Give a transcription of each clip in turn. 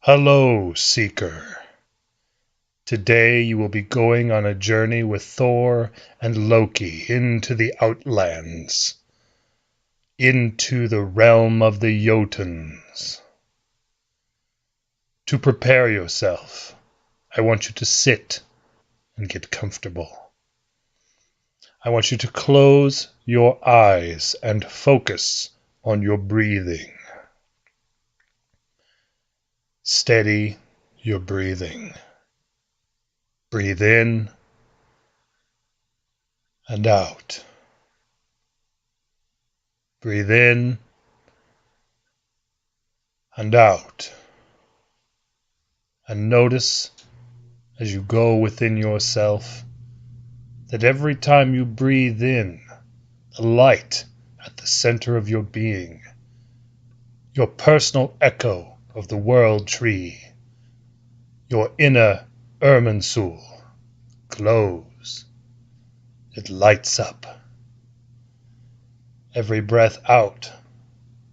Hello, Seeker. Today you will be going on a journey with Thor and Loki into the Outlands, into the realm of the Jotuns. To prepare yourself, I want you to sit and get comfortable. I want you to close your eyes and focus on your breathing. Steady your breathing. Breathe in and out. Breathe in and out. And notice as you go within yourself that every time you breathe in, the light at the center of your being, your personal echo of the world tree, your inner Irminsul, glows. It lights up. Every breath out,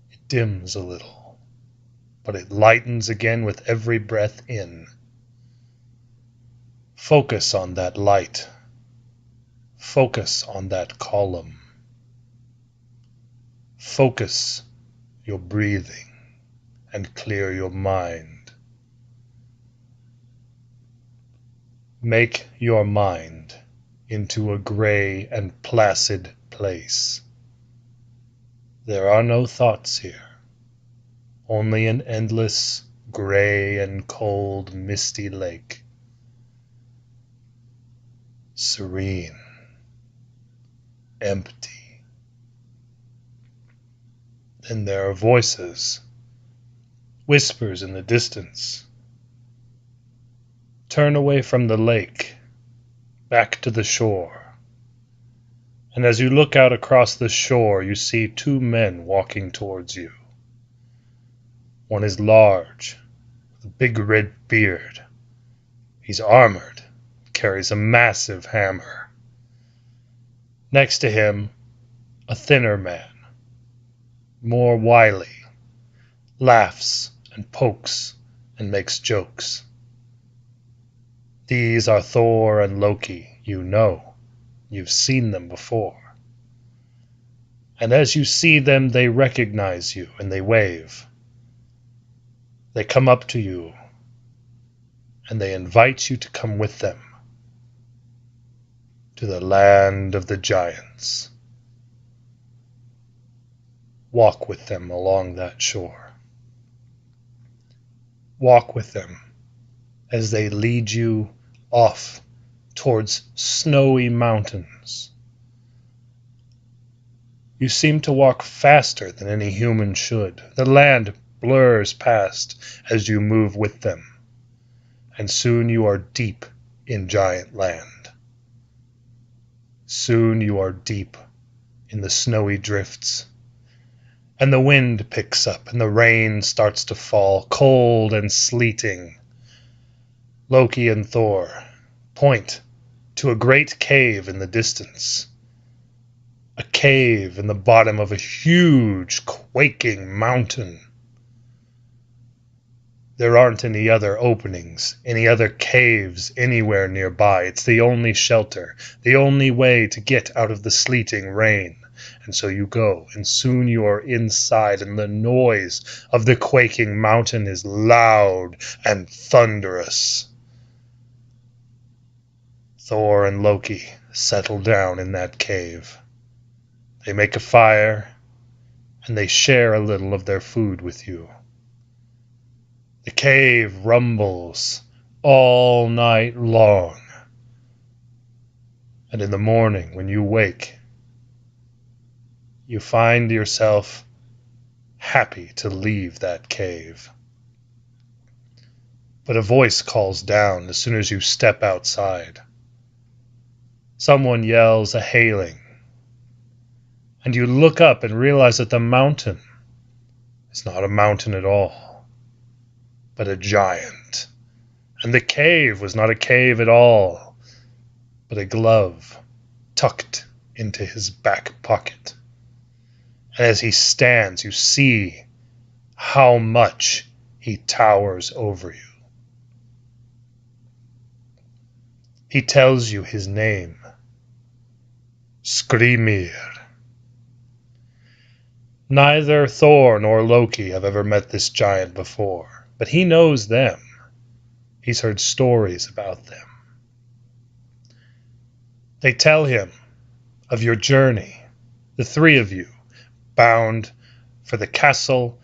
it dims a little, but it lightens again with every breath in. Focus on that light. Focus on that column. Focus your breathing and clear your mind. Make your mind into a gray and placid place. There are no thoughts here, only an endless gray and cold misty lake. Serene, empty. Then there are voices, whispers in the distance. Turn away from the lake, back to the shore. And as you look out across the shore, you see two men walking towards you. One is large, with a big red beard. He's armored, carries a massive hammer. Next to him, a thinner man, more wily, laughs and pokes and makes jokes. These are Thor and Loki. You know. You've seen them before. And as you see them, they recognize you and they wave. They come up to you and they invite you to come with them to the land of the giants. Walk with them along that shore. Walk with them as they lead you off towards snowy mountains. You seem to walk faster than any human should. The land blurs past as you move with them, and soon you are deep in giant land. Soon you are deep in the snowy drifts, and the wind picks up and the rain starts to fall, cold and sleeting. Loki and Thor point to a great cave in the distance. A cave in the bottom of a huge, quaking mountain. There aren't any other openings, any other caves anywhere nearby. It's the only shelter, the only way to get out of the sleeting rain. And so you go, and soon you are inside, and the noise of the quaking mountain is loud and thunderous. Thor and Loki settle down in that cave. They make a fire, and they share a little of their food with you. The cave rumbles all night long. And in the morning, when you wake, you find yourself happy to leave that cave. But a voice calls down as soon as you step outside. Someone yells a hailing, and you look up and realize that the mountain is not a mountain at all, but a giant. And the cave was not a cave at all, but a glove tucked into his back pocket. And as he stands, you see how much He towers over you. He tells you his name, Skrymir. Neither Thor nor Loki have ever met this giant before, but he knows them. He's heard stories about them. They tell him of your journey, the three of you, bound for the castle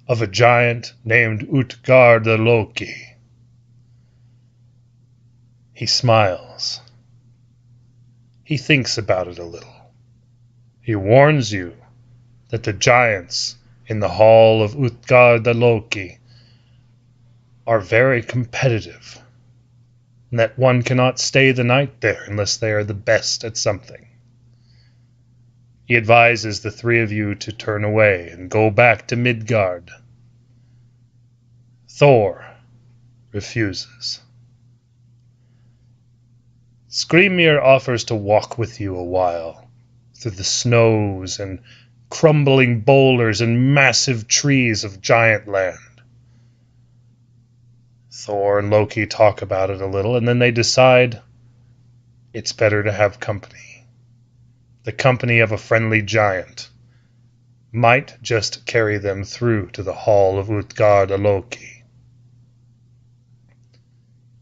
of a giant named Utgard the Loki. He smiles. He thinks about it a little. He warns you that the giants in the hall of Utgard the Loki are very competitive, and that one cannot stay the night there unless they are the best at something. He advises the three of you to turn away and go back to Midgard. Thor refuses. Skrymir offers to walk with you a while through the snows and crumbling boulders and massive trees of giant land. Thor and Loki talk about it a little, and then they decide it's better to have company. The company of a friendly giant might just carry them through to the hall of Utgard the Loki.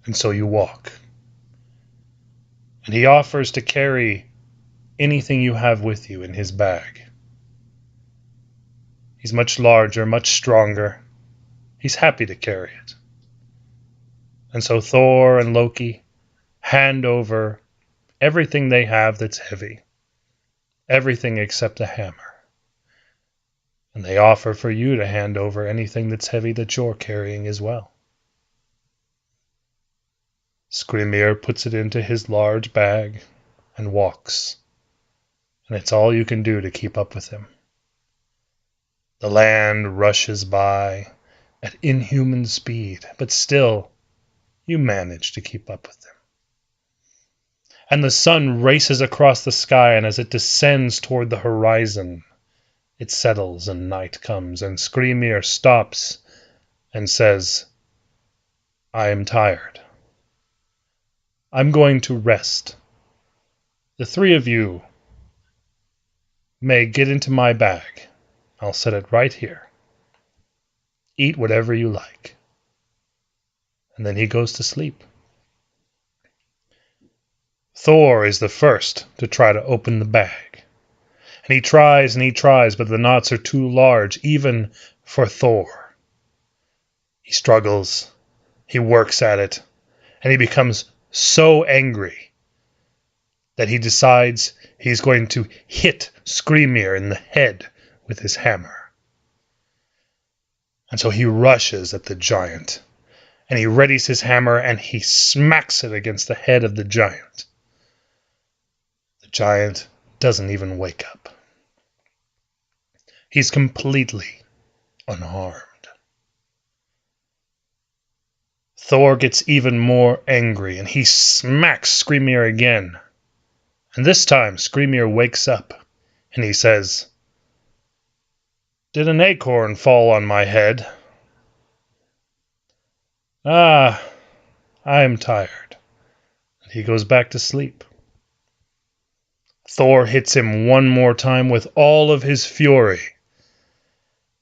And so you walk. And he offers to carry anything you have with you in his bag. He's much larger, much stronger. He's happy to carry it. And so Thor and Loki hand over everything they have that's heavy, everything except a hammer. And they offer for you to hand over anything that's heavy that you're carrying as well. Skrymir puts it into his large bag and walks, and it's all you can do to keep up with him. The land rushes by at inhuman speed, but still, you manage to keep up with him. And the sun races across the sky, and as it descends toward the horizon, it settles and night comes, and Skrymir stops and says, I am tired. I'm going to rest. The three of you may get into my bag. I'll set it right here. Eat whatever you like. And then he goes to sleep. Thor is the first to try to open the bag. And he tries, but the knots are too large, even for Thor. He struggles, he works at it, and he becomes so angry that he decides he's going to hit Skrymir in the head with his hammer. And so he rushes at the giant, and he readies his hammer, and he smacks it against the head of the giant. The giant doesn't even wake up. He's completely unharmed. Thor gets even more angry, and he smacks Skrymir again. And this time, Skrymir wakes up, and he says, Did an acorn fall on my head? Ah, I am tired. And he goes back to sleep. Thor hits him one more time with all of his fury.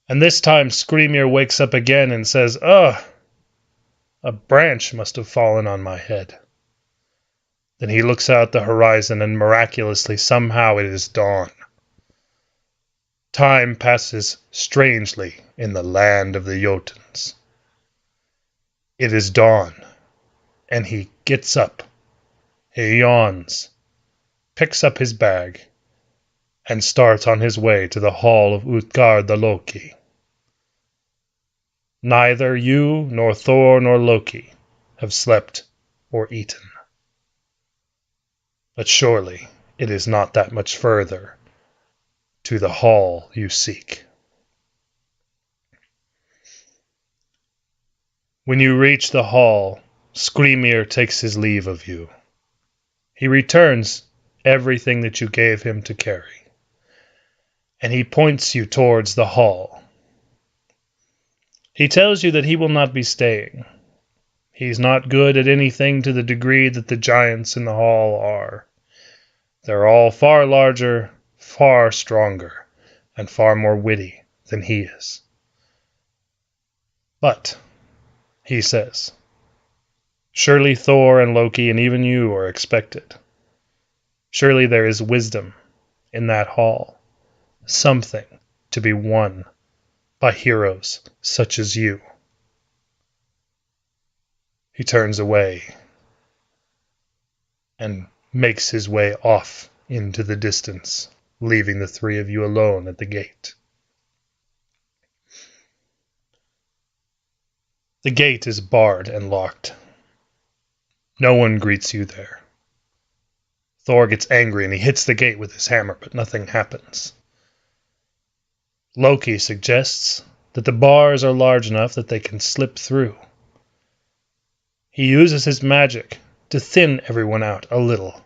And this time, Skrymir wakes up again and says, Ugh! A branch must have fallen on my head. Then he looks out the horizon, and miraculously, somehow it is dawn. Time passes strangely in the land of the Jotuns. It is dawn, and he gets up. He yawns, picks up his bag, and starts on his way to the hall of Utgard the Loki. Neither you, nor Thor, nor Loki have slept or eaten. But surely it is not that much further to the hall you seek. When you reach the hall, Skrymir takes his leave of you. He returns everything that you gave him to carry, and he points you towards the hall. He tells you that he will not be staying. He's not good at anything to the degree that the giants in the hall are. They're all far larger, far stronger, and far more witty than he is. But, he says, surely Thor and Loki and even you are expected. Surely there is wisdom in that hall, something to be won by heroes such as you. He turns away and makes his way off into the distance, leaving the three of you alone at the gate. The gate is barred and locked. No one greets you there. Thor gets angry and he hits the gate with his hammer, but nothing happens. Loki suggests that the bars are large enough that they can slip through. He uses his magic to thin everyone out a little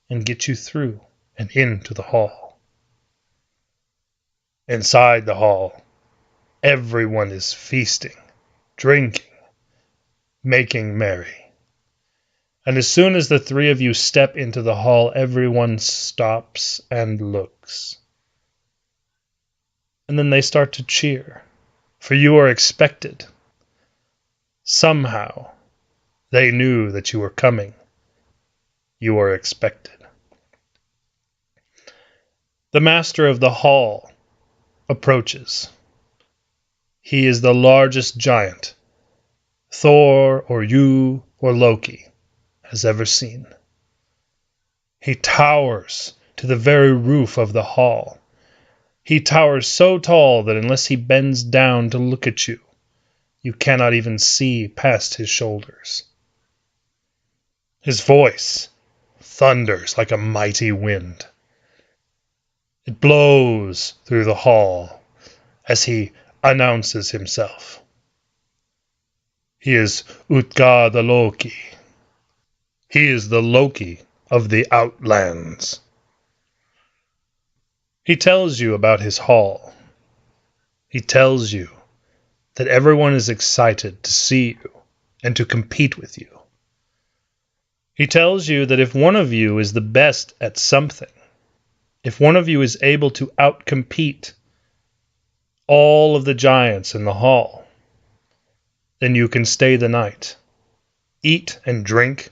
and get you through and into the hall. Inside the hall, everyone is feasting, drinking, making merry. And as soon as the three of you step into the hall, everyone stops and looks. And then they start to cheer, for you are expected. Somehow, they knew that you were coming. You are expected. The master of the hall approaches. He is the largest giant Thor or you or Loki has ever seen. He towers to the very roof of the hall. He towers so tall that unless he bends down to look at you, you cannot even see past his shoulders. His voice thunders like a mighty wind. It blows through the hall as he announces himself. He is Utgard the Loki. He is the Loki of the Outlands. He tells you about his hall. He tells you that everyone is excited to see you and to compete with you. He tells you that if one of you is the best at something, if one of you is able to outcompete all of the giants in the hall, then you can stay the night, eat and drink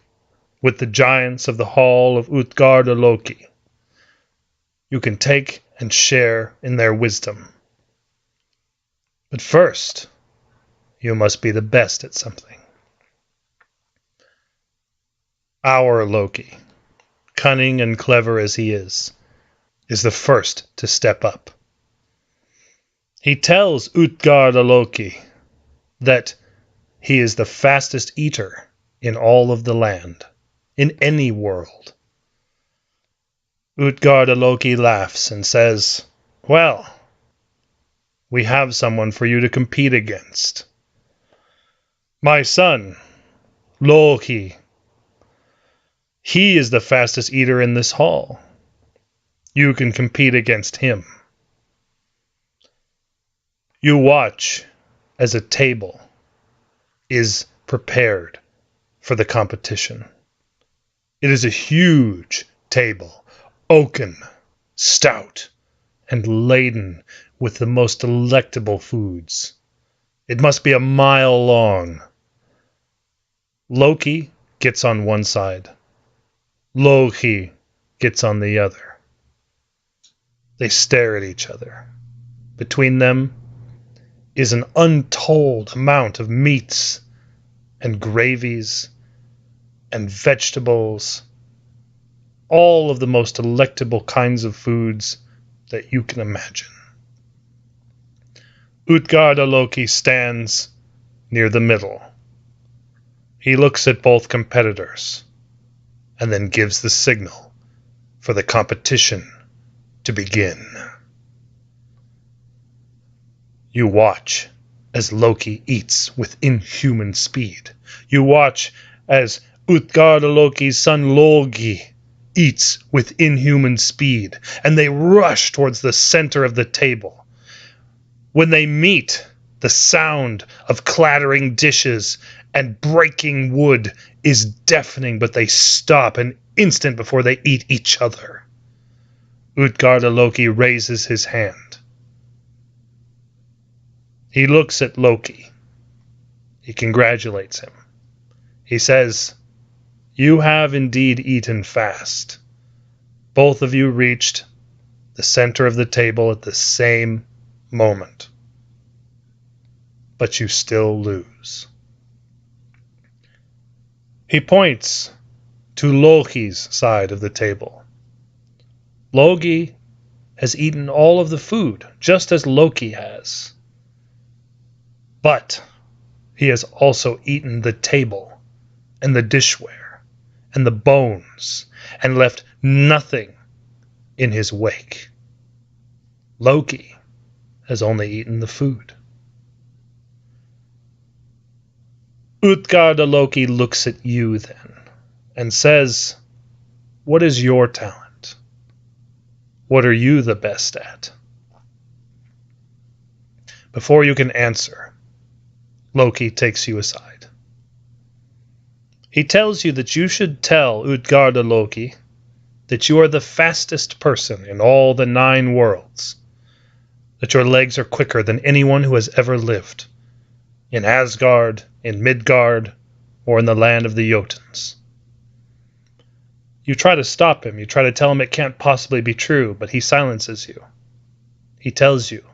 with the giants of the hall of Utgard Loki. You can take and share in their wisdom. But first, you must be the best at something. Our Loki, cunning and clever as he is the first to step up. He tells Utgard Loki that he is the fastest eater in all of the land, in any world. Utgard Loki laughs and says, "Well, we have someone for you to compete against. My son, Loki. He is the fastest eater in this hall. You can compete against him." You watch as a table is prepared for the competition. It is a huge table, oaken, stout, and laden with the most delectable foods. It must be a mile long. Loki gets on one side. Loki gets on the other. They stare at each other. Between them is an untold amount of meats and gravies and vegetables, all of the most delectable kinds of foods that you can imagine. Utgard Loki stands near the middle. He looks at both competitors and then gives the signal for the competition to begin. You watch as Loki eats with inhuman speed. You watch as Utgard Loki's son Loki eats with inhuman speed, and they rush towards the center of the table. When they meet, The sound of clattering dishes and breaking wood is deafening, but they stop an instant before they eat each other. Utgard Loki raises his hand. He looks at Loki. He congratulates him. He says, "You have indeed eaten fast. Both of you reached the center of the table at the same moment. But you still lose." He points to Loki's side of the table. Loki has eaten all of the food, just as Loki has. But he has also eaten the table and the dishware and the bones and left nothing in his wake. Loki has only eaten the food. Utgard Loki looks at you then and says, "What is your talent? What are you the best at?" Before you can answer, Loki takes you aside. He tells you that you should tell Utgard Loki that you are the fastest person in all the 9 worlds, that your legs are quicker than anyone who has ever lived, in Asgard, in Midgard, or in the land of the Jotuns. You try to stop him, you try to tell him it can't possibly be true, but he silences you. He tells you,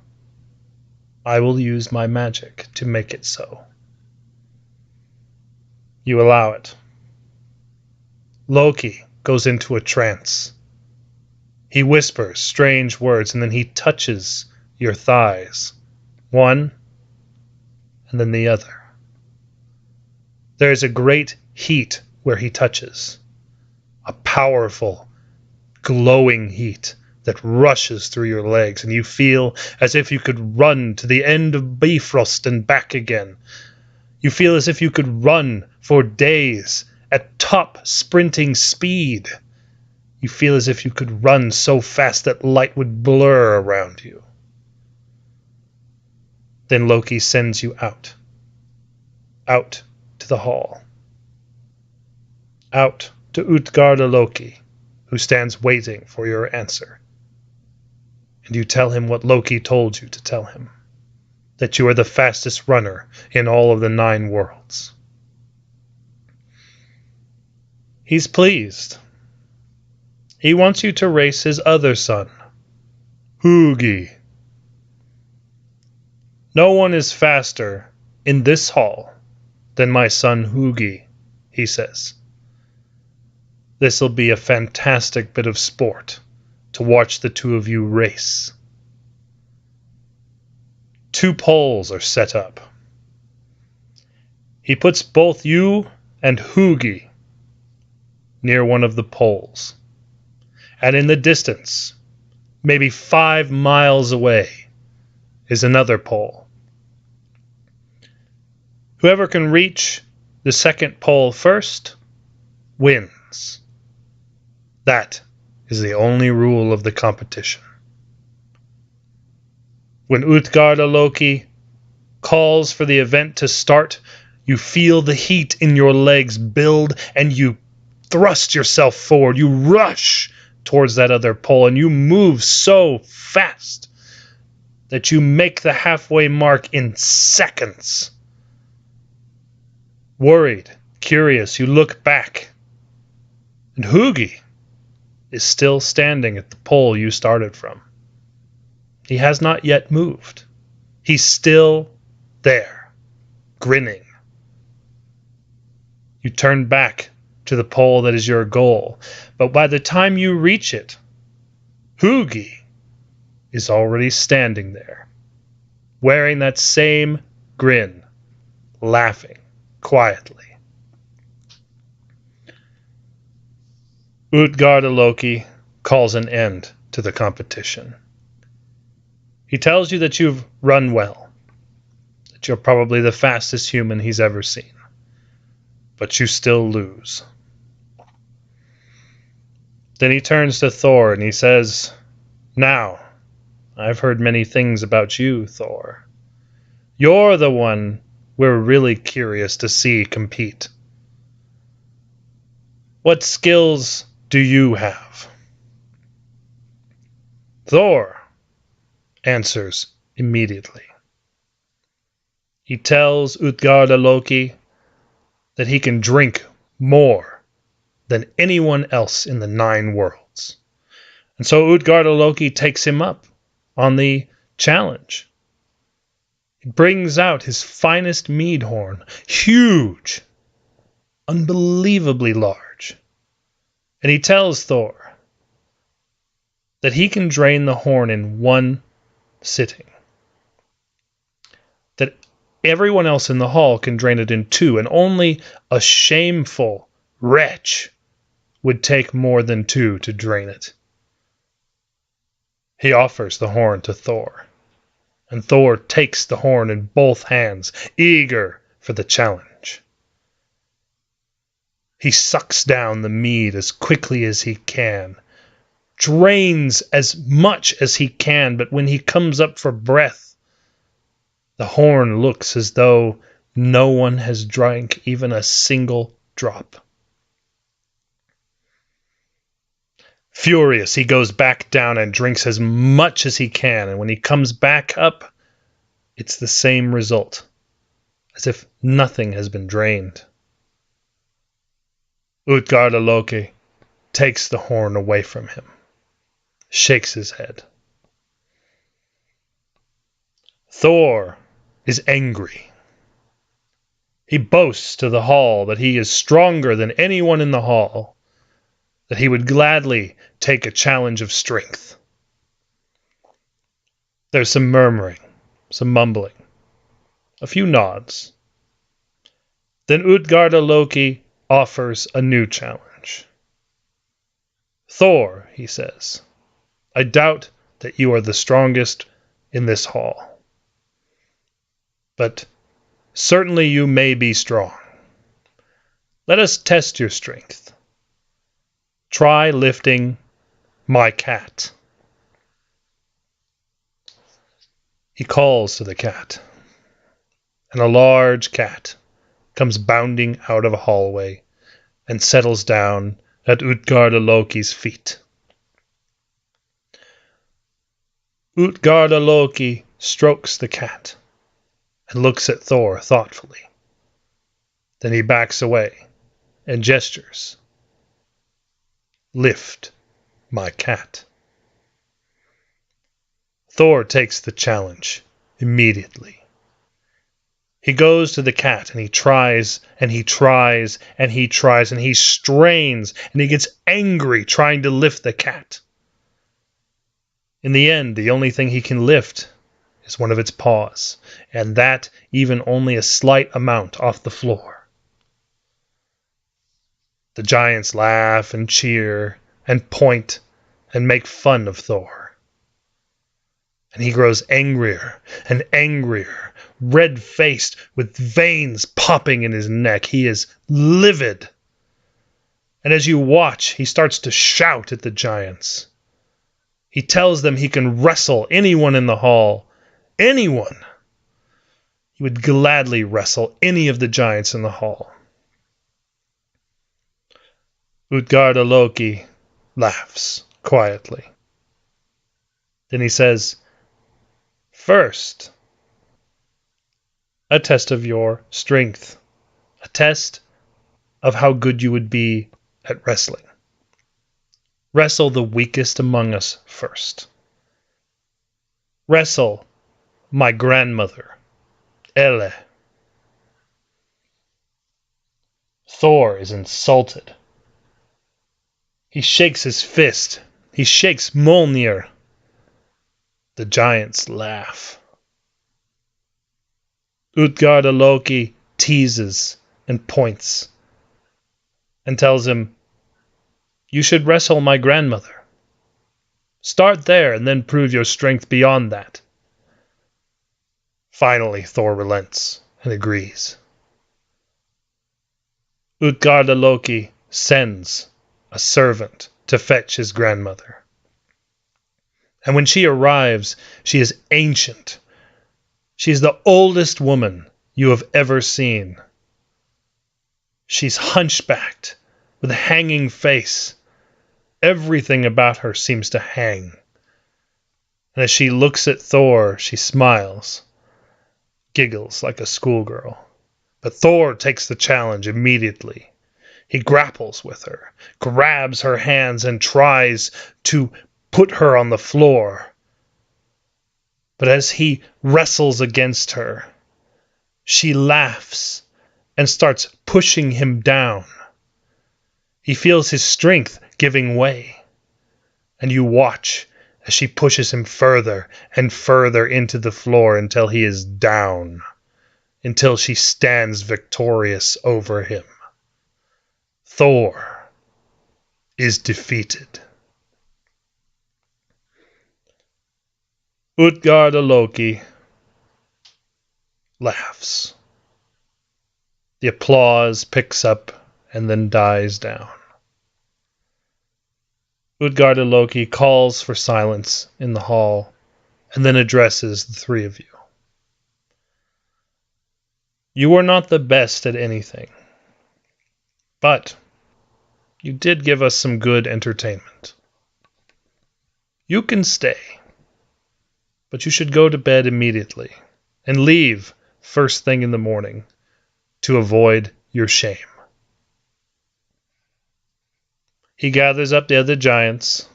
"I will use my magic to make it so." You allow it. Loki goes into a trance. He whispers strange words, and then he touches your thighs, one and then the other. There is a great heat where he touches, a powerful, glowing heat that rushes through your legs, and you feel as if you could run to the end of Bifrost and back again. You feel as if you could run for days at top sprinting speed. You feel as if you could run so fast that light would blur around you. Then Loki sends you out to the hall, out to Utgard Loki, who stands waiting for your answer. And you tell him what Loki told you to tell him, that you are the fastest runner in all of the 9 worlds. He's pleased. He wants you to race his other son, Hugi. "No one is faster in this hall than my son Hugi," he says. "This'll be a fantastic bit of sport to watch the 2 of you race." 2 poles are set up. He puts both you and Hugi near one of the poles. And in the distance, maybe 5 miles away, is another pole. Whoever can reach the second pole first wins. That is the only rule of the competition. When Utgard Loki calls for the event to start, you feel the heat in your legs build, and you thrust yourself forward. You rush towards that other pole, and you move so fast that you make the halfway mark in seconds. Worried, curious, you look back, and Hugi is still standing at the pole you started from. He has not yet moved. He's still there, grinning. You turn back to the pole that is your goal, but by the time you reach it, Hugi is already standing there, wearing that same grin, laughing quietly. Utgard Loki calls an end to the competition. He tells you that you've run well, that you're probably the fastest human he's ever seen, but you still lose. Then he turns to Thor and he says, "Now, I've heard many things about you, Thor. You're the one we're really curious to see compete. What skills do you have? Thor answers immediately. He tells Utgard Loki that he can drink more than anyone else in the 9 worlds. And so Utgard Loki takes him up on the challenge. He brings out his finest mead horn, huge, unbelievably large. And he tells Thor that he can drain the horn in 1 sitting. That everyone else in the hall can drain it in 2, and only a shameful wretch would take more than 2 to drain it. He offers the horn to Thor, and Thor takes the horn in both hands, eager for the challenge. He sucks down the mead as quickly as he can, drains as much as he can, but when he comes up for breath, the horn looks as though no one has drank even a single drop. Furious, he goes back down and drinks as much as he can, and when he comes back up, it's the same result, as if nothing has been drained. Utgard Loki takes the horn away from him, shakes his head. Thor is angry. He boasts to the hall that he is stronger than anyone in the hall, that he would gladly take a challenge of strength. There's some murmuring, some mumbling, a few nods. Then Utgard Loki offers a new challenge. Thor, he says, I doubt that you are the strongest in this hall, but certainly you may be strong. Let us test your strength. Try lifting my cat. He calls to the cat, and a large cat comes bounding out of a hallway and settles down at Utgard Loki's feet. Utgard Loki strokes the cat and looks at Thor thoughtfully. Then he backs away and gestures. Lift my cat. Thor takes the challenge immediately. He goes to the cat and he tries and he tries and he tries and he strains and he gets angry trying to lift the cat. In the end, the only thing he can lift is one of its paws, and that even only a slight amount off the floor. The giants laugh and cheer and point and make fun of Thor. And he grows angrier and angrier, red-faced with veins popping in his neck. He is livid. And as you watch, he starts to shout at the giants. He tells them he can wrestle anyone in the hall. Anyone. He would gladly wrestle any of the giants in the hall. Utgard Loki laughs quietly. Then he says, First, a test of your strength. A test of how good you would be at wrestling. Wrestle the weakest among us first. Wrestle my grandmother, Ele. Thor is insulted. He shakes his fist. He shakes Mjolnir. The giants laugh. Utgard Loki teases and points and tells him, You should wrestle my grandmother. Start there and then prove your strength beyond that. Finally, Thor relents and agrees. Utgard Loki sends a servant to fetch his grandmother. And when she arrives, she is ancient. She's the oldest woman you have ever seen. She's hunchbacked, with a hanging face. Everything about her seems to hang. And as she looks at Thor, she smiles, giggles like a schoolgirl. But Thor takes the challenge immediately. He grapples with her, grabs her hands, and tries to put her on the floor. But as he wrestles against her, she laughs and starts pushing him down. He feels his strength giving way, and you watch as she pushes him further and further into the floor until he is down, until she stands victorious over him. Thor is defeated. Utgard Loki laughs. The applause picks up and then dies down. Utgard Loki calls for silence in the hall and then addresses the three of you. You are not the best at anything, but you did give us some good entertainment. You can stay, but you should go to bed immediately and leave first thing in the morning to avoid your shame. He gathers up the other giants,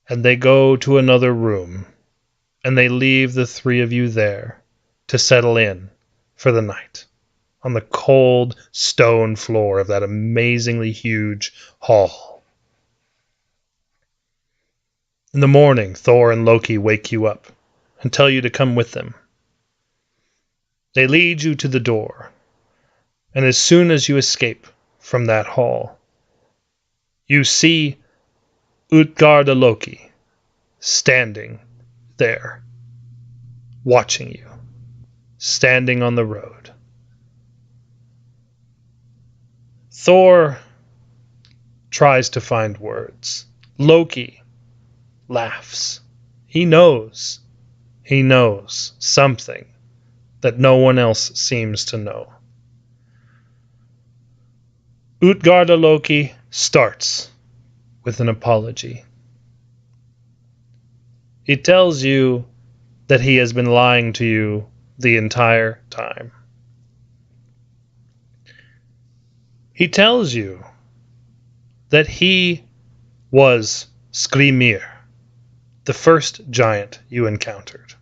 and they go to another room, and they leave the three of you there to settle in for the night on the cold stone floor of that amazingly huge hall. In the morning, Thor and Loki wake you up and tell you to come with them. They lead you to the door, and as soon as you escape from that hall, you see Utgard Loki standing there, watching you, standing on the road. Thor tries to find words. Loki laughs. He knows something that no one else seems to know. Utgard Loki starts with an apology. He tells you that he has been lying to you the entire time. He tells you that he was Skrymir, the first giant you encountered.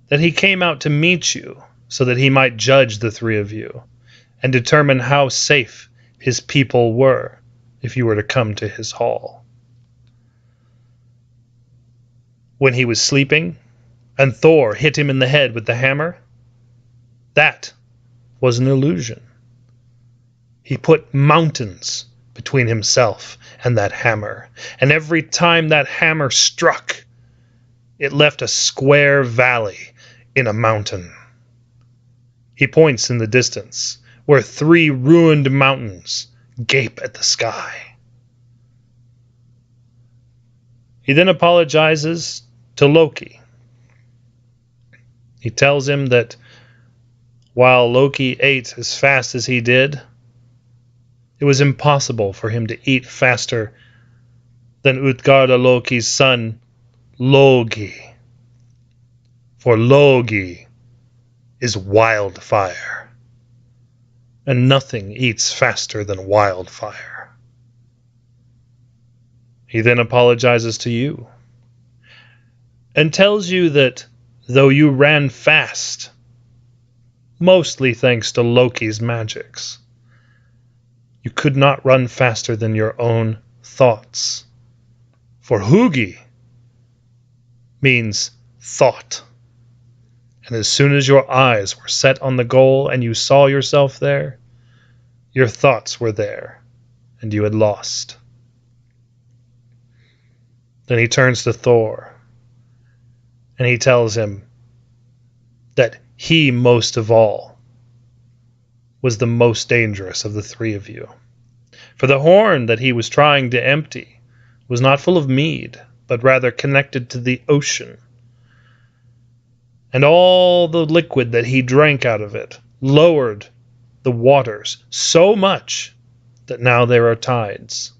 That he came out to meet you so that he might judge the three of you and determine how safe his people were if you were to come to his hall. When he was sleeping and Thor hit him in the head with the hammer, that was an illusion. He put mountains between himself and that hammer, and every time that hammer struck, it left a square valley in a mountain. He points in the distance, where 3 ruined mountains gape at the sky. He then apologizes to Loki. He tells him that while Loki ate as fast as he did, it was impossible for him to eat faster than Utgard Loki's son, Loki. For Loki is wildfire, and nothing eats faster than wildfire. He then apologizes to you and tells you that though you ran fast, mostly thanks to Loki's magics, you could not run faster than your own thoughts. For Hugi means thought. And as soon as your eyes were set on the goal and you saw yourself there, your thoughts were there, and you had lost. Then he turns to Thor, and he tells him that he, most of all, was the most dangerous of the 3 of you. For the horn that he was trying to empty was not full of mead, but rather connected to the ocean. and all the liquid that he drank out of it lowered the waters so much that now there are tides.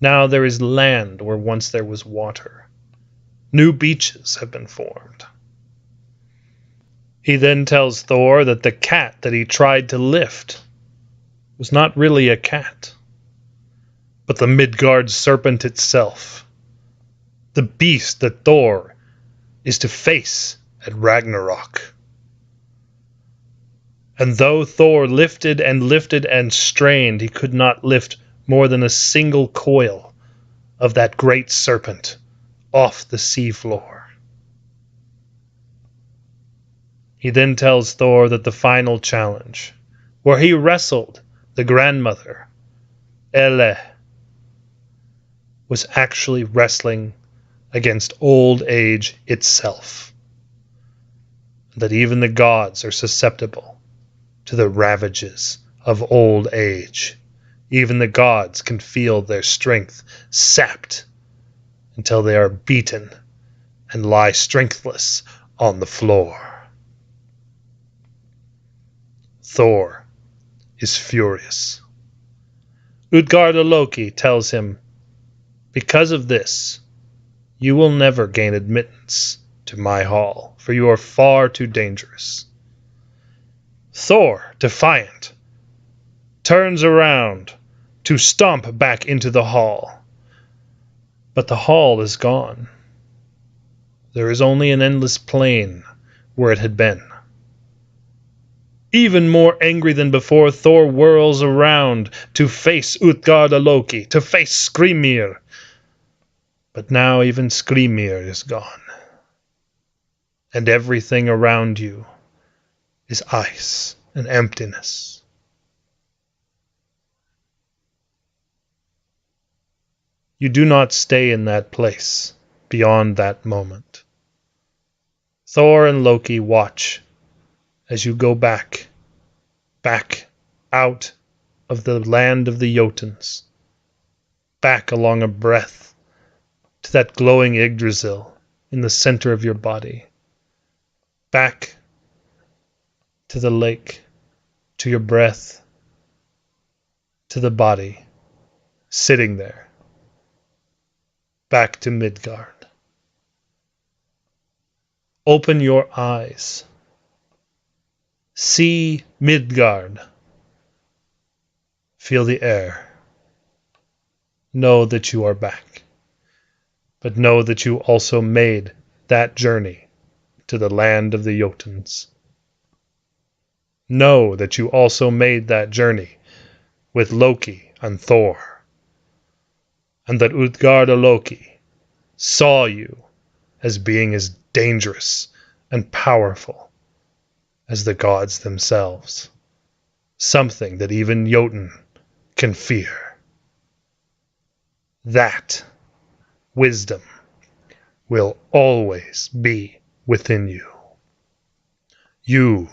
Now there is land where once there was water. New beaches have been formed. He then tells Thor that the cat that he tried to lift was not really a cat, but the Midgard serpent itself, the beast that Thor is to face at Ragnarok. And though Thor lifted and strained, he could not lift more than a single coil of that great serpent off the sea floor. He then tells Thor that the final challenge, where he wrestled the grandmother, Ele, was actually wrestling against old age itself. That even the gods are susceptible to the ravages of old age. Even the gods can feel their strength sapped until they are beaten and lie strengthless on the floor. Thor is furious. Utgard Loki tells him, "Because of this, you will never gain admittance to my hall, for you are far too dangerous." Thor, defiant, turns around to stomp back into the hall. But the hall is gone. There is only an endless plain where it had been. Even more angry than before, Thor whirls around to face Utgard Loki, to face Skrymir. But now even Skrymir is gone. And everything around you is ice and emptiness. You do not stay in that place beyond that moment. Thor and Loki watch as you go back out of the land of the Jotuns, back along a breath to that glowing Yggdrasil in the center of your body, back to the lake, to your breath, to the body, sitting there, back to Midgard. Open your eyes. See Midgard. Feel the air. Know that you are back. But know that you also made that journey to the land of the Jotuns. Know that you also made that journey with Loki and Thor. And that Utgard Loki saw you as being as dangerous and powerful as the gods themselves. Something that even Jotun can fear. That wisdom will always be within you. You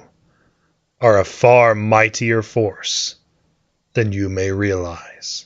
are a far mightier force than you may realize.